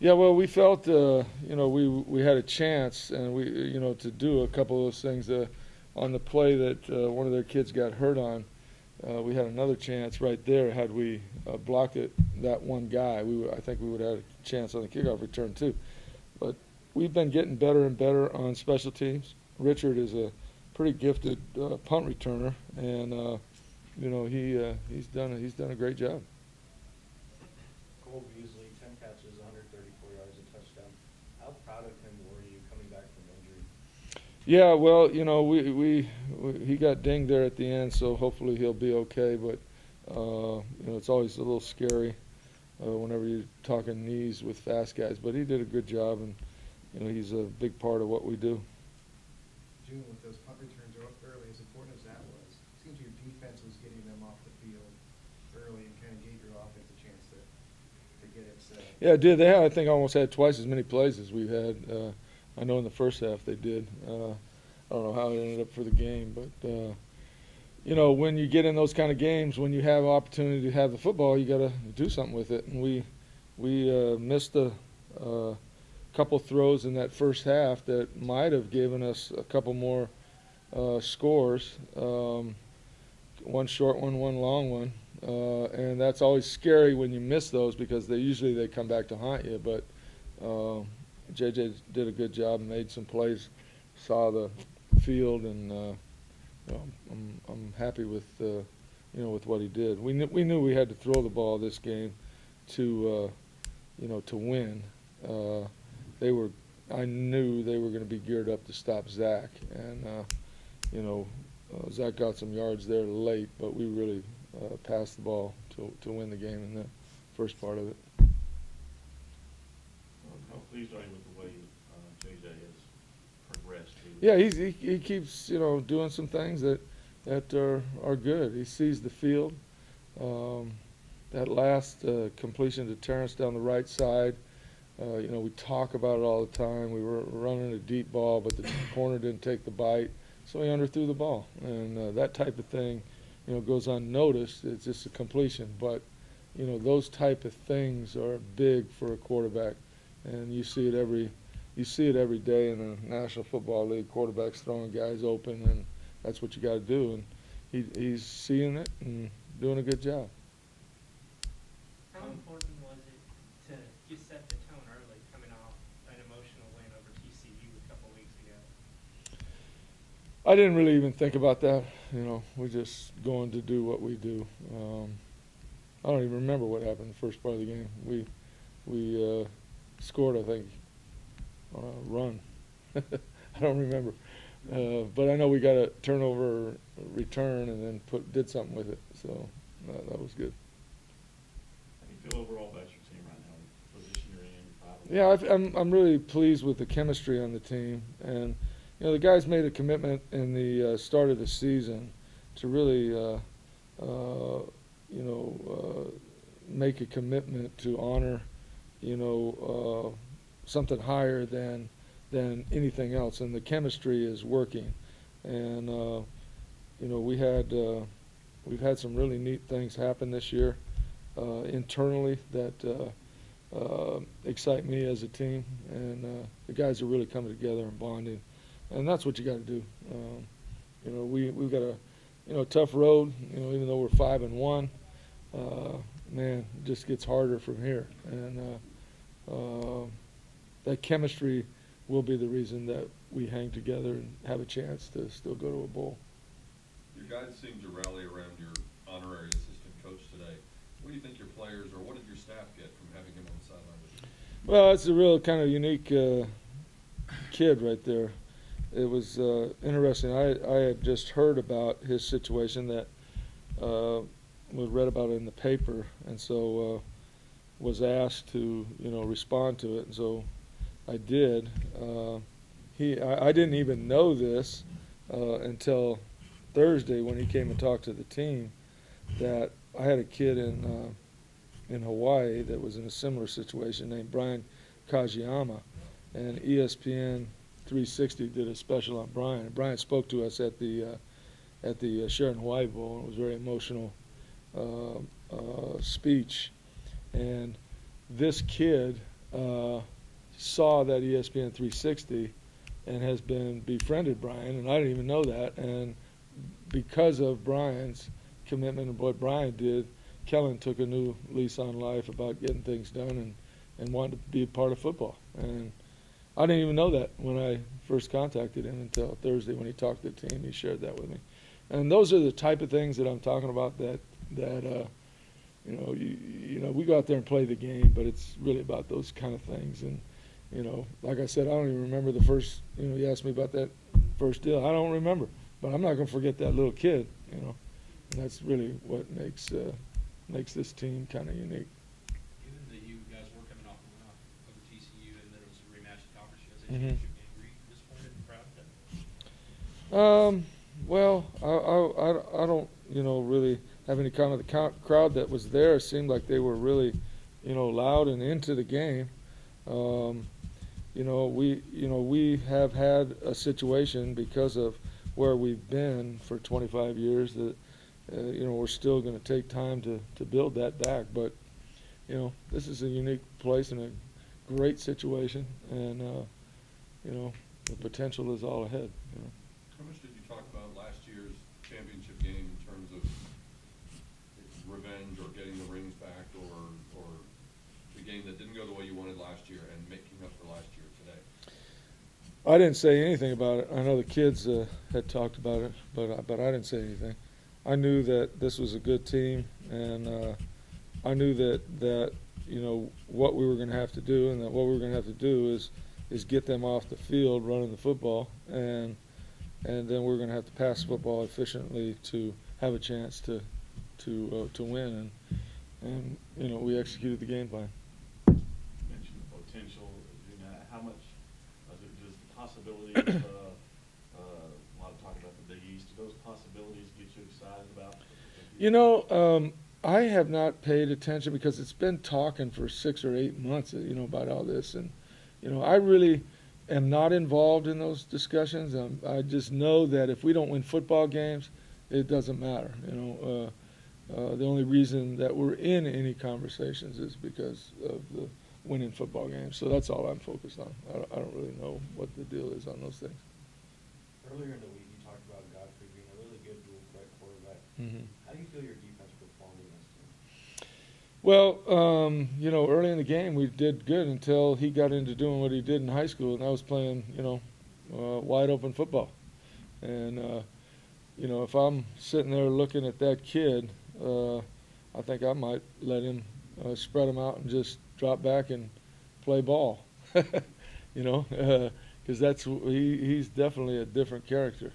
Yeah, well, we felt, we had a chance, and to do a couple of those things. On the play that one of their kids got hurt on, we had another chance right there. Had we blocked it, that one guy, I think we would have had a chance on the kickoff return too. But we've been getting better and better on special teams. Richard is a pretty gifted punt returner, and he's done a great job. Cole Beasley, 10 catches, 134 yards, a touchdown. How proud of him were you coming back from injury? Yeah, well, we he got dinged there at the end, so hopefully he'll be okay. But it's always a little scary whenever you're talking knees with fast guys. But he did a good job, and he's a big part of what we do. June, with those punt returns early, as important as that was, it seems your defense was getting them off the field early and kind of gave your offense a chance to get it set. Yeah, it did. They had, I think, almost had twice as many plays as we've had. I know in the first half they did. I don't know how it ended up for the game, but when you get in those kind of games, when you have opportunity to have the football, you got to do something with it. And we missed a couple throws in that first half that might have given us a couple more scores. One short one, one long one, and that's always scary when you miss those because they come back to haunt you. But JJ did a good job and made some plays, saw the field, and I'm happy with with what he did. We knew we had to throw the ball this game to win. I knew they were going to be geared up to stop Zach, and Zach got some yards there late, but we really passed the ball to win the game in the first part of it. How pleased are you with the way JJ has progressed? Yeah, he keeps doing some things that are good. He sees the field. That last completion to Terrence down the right side. We talk about it all the time. We were running a deep ball, but the corner didn't take the bite, so he underthrew the ball. And that type of thing, goes unnoticed. It's just a completion. But, those type of things are big for a quarterback. And you see it every day in the National Football League. Quarterbacks throwing guys open, and that's what you got to do. And he's seeing it and doing a good job. How important was it to just set the tone early, coming off an emotional win over TCU a couple weeks ago? I didn't really even think about that. We're just going to do what we do. I don't even remember what happened in the first part of the game. We scored, I think, on a run. I don't remember. But I know we got a turnover return and then did something with it. So that was good. How do you feel overall about your team right now, the position you're in? Yeah, I'm really pleased with the chemistry on the team. And, the guys made a commitment in the start of the season to really, make a commitment to honor, something higher than anything else. And the chemistry is working. And, we've had some really neat things happen this year internally that excite me as a team. And the guys are really coming together and bonding. And that's what you got to do. We've got a tough road. Even though we're 5-1, man, it just gets harder from here. And that chemistry will be the reason that we hang together and have a chance to still go to a bowl. Your guys seem to rally around your honorary assistant coach today. What do you think your players, or what did your staff get from having him on the sideline with you? Well, it's a real kind of unique kid right there. It was interesting. I had just heard about his situation that was read about it in the paper, and so was asked to respond to it, and so I did. I didn't even know this until Thursday when he came and talked to the team, that I had a kid in Hawaii that was in a similar situation named Brian Kajiyama, and ESPN 360 did a special on Brian. And Brian spoke to us at the Sheraton Hawaii Bowl, and it was a very emotional speech. And this kid saw that ESPN 360 and has been befriended Brian, and I didn't even know that. And because of Brian's commitment and what Brian did, Kellen took a new lease on life about getting things done and wanted to be a part of football. And I didn't even know that when I first contacted him until Thursday when he talked to the team. He shared that with me. And those are the type of things that I'm talking about that you know, we go out there and play the game, but it's really about those kind of things. And, you know, like I said, I don't even remember the first, you know, you asked me about that first deal. I don't remember, but I'm not going to forget that little kid, you know. And that's really what makes this team kind of unique. Given that you guys were coming off a win over TCU and that it was a rematch of conference, you guys Mhm. championship game, were you disappointed and proud of that? Well, I don't, you know, really have any comment. The crowd that was there seemed like they were really, you know, loud and into the game. We have had a situation because of where we've been for 25 years that, you know, we're still going to take time to build that back. But, you know, this is a unique place and a great situation, and, you know, the potential is all ahead. You know. How much did you talk about last year's championship game in terms of revenge or getting the rings back, or the game that didn't go the way you wanted last year and making up for last year today? I didn't say anything about it. I know the kids had talked about it, but I didn't say anything. I knew that this was a good team, and I knew that you know what we were going to have to do, and that what we were going to have to do is get them off the field running the football, and then we're going to have to pass the football efficiently to have a chance to win, and you know, we executed the game plan. You mentioned the potential. You know, how much does the possibilities? A lot of talk about the Big East. Do those possibilities get you excited about? You know, I have not paid attention because it's been talking for 6 or 8 months, you know, about all this, and you know, I really am not involved in those discussions. I just know that if we don't win football games, it doesn't matter. You know, the only reason that we're in any conversations is because of the winning football games. So that's all I'm focused on. I don't really know what the deal is on those things. Earlier in the week, you talked about Godfrey being a really good dual threat quarterback. Mm-hmm. How do you feel your defense performed in this team? Well, you know, early in the game we did good until he got into doing what he did in high school, and I was playing, you know, wide open football. And, you know, if I'm sitting there looking at that kid, I think I might let him spread him out and just drop back and play ball, you know, because he's definitely a different character.